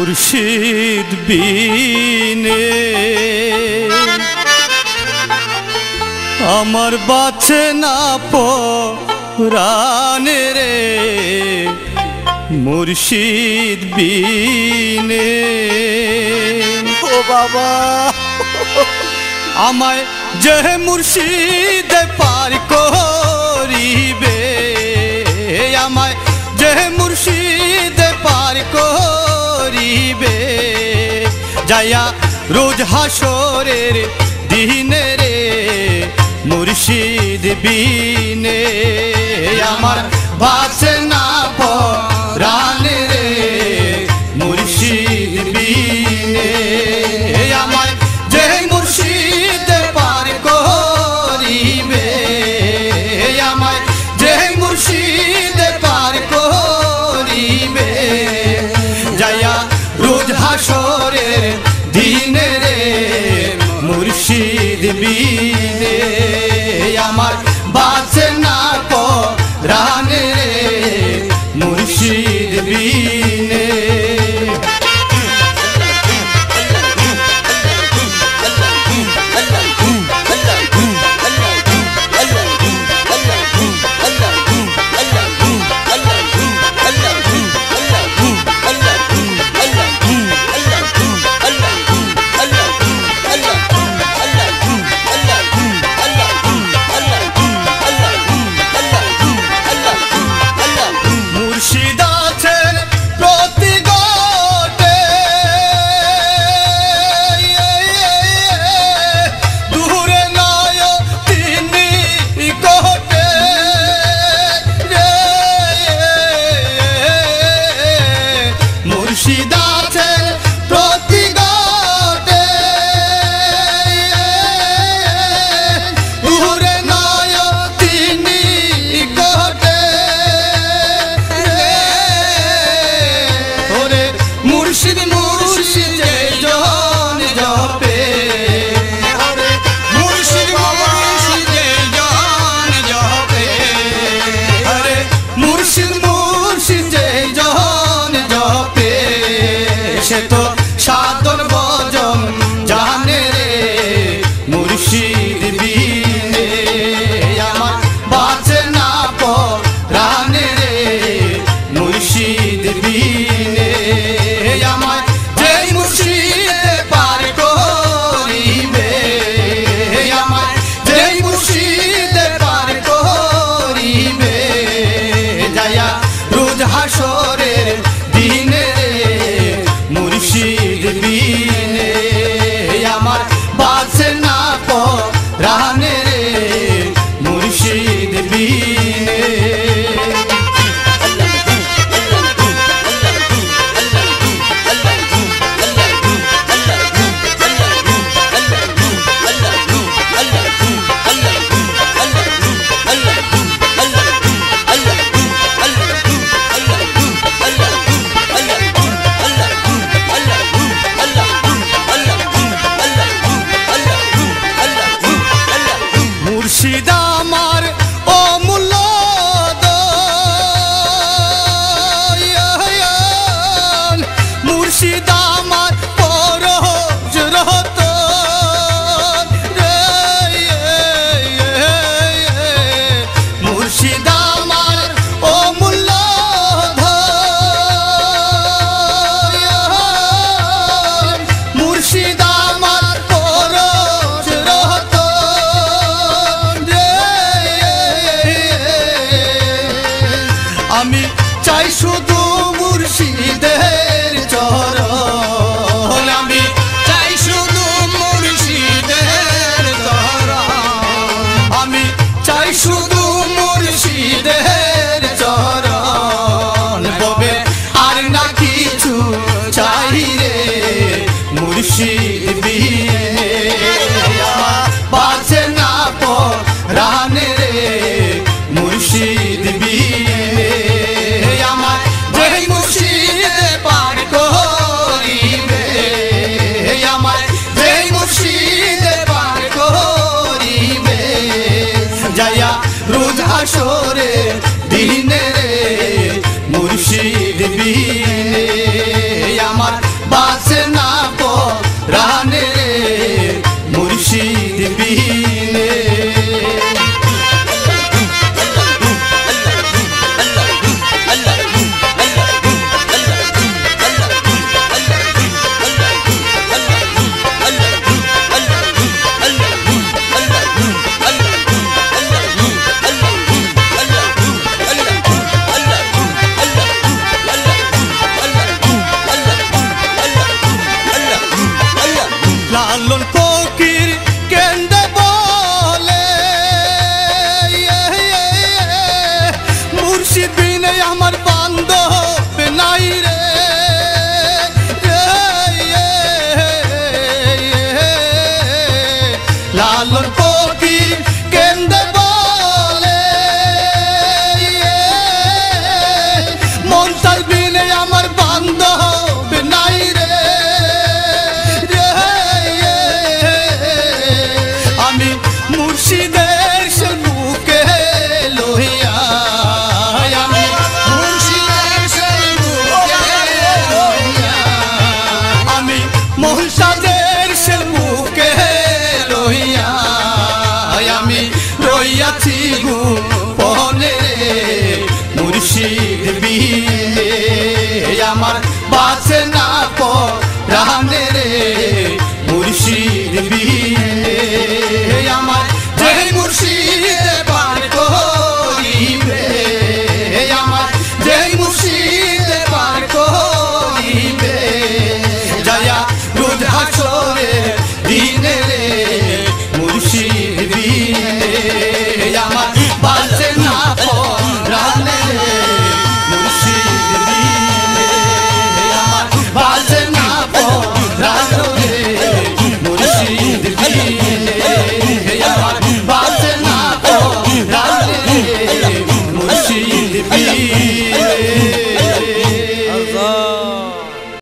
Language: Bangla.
মুর্শিদ বিনে আমার বাঁচে না পরাণে রে, মুর্শিদ বিনে। ও বাবা, আমায় যে মুর্শিদ পার করিবে, আমায় যে মুর্শিদ পার করিবে, যাইয়া রোজ হাসরের দিনে রে, মুর্শিদ বিনে আমার বাঁচে না পরাণে রে, মুর্শিদ বিনে। আমায় যে মুর্শিদ পার করিবে, আমায় যে মুর্শিদ পার করিবে, যাইয়া রোজ হাসরের দিনে রে, মুর্শিদ বিনে আমার বাঁচে না পরাণে রে, মুর্শিদ বিনে। সে তো সাধন ভজন জানে রে, মুর্শিদ বিনে আমার বাঁচে না পরাণে রে, মুর্শিদ বিনে। আমায় যে মুর্শিদ পার করিবে, আমায় যে মুর্শিদ পার করিবে, যাইয়া রোজ হাসরের দিনে মুর্শিদ বিনে আমার বাঁচে না পরাণে রে, মুর্শিদ বিনে। মুর্শিদ আমার অমূল্য দয়াল, মুর্শিদ আমার পরশ রতন রে, মুর্শিদ আমার অমূল্য দয়াল, মুর্শিদ আমার পরশ রতন। আমি চাই শুধু মুর্শিদের চরণ, আমি চাই শুধু মুর্শিদের চরণ, আমি চাই শুধু মুর্শিদের চরণ, ববে আর না কিছু চাই রে, মুর্শিদ বিনে আমার বাঁচে না পরাণে রে, মুর্শিদ বিনে। আমার যে মুর্শিদ পার করিবে, আমার যে মুর্শিদ পার করিবে, যাইয়া রোজ হাসরের দিনে রে, মুর্শিদ বিনে আমার আমার বান্ধব নাই রে, লালন ফকির কেন্দে বলে মনসার বিনে আমার বান্ধব নাই রে, আমি মুর্শিদের সে বুকে লইয়া, আমি মুর্শিদের সে বুকে লইয়া, আমি মনসাদের সে বুকে লইয়া, আমি রইয়াছি গো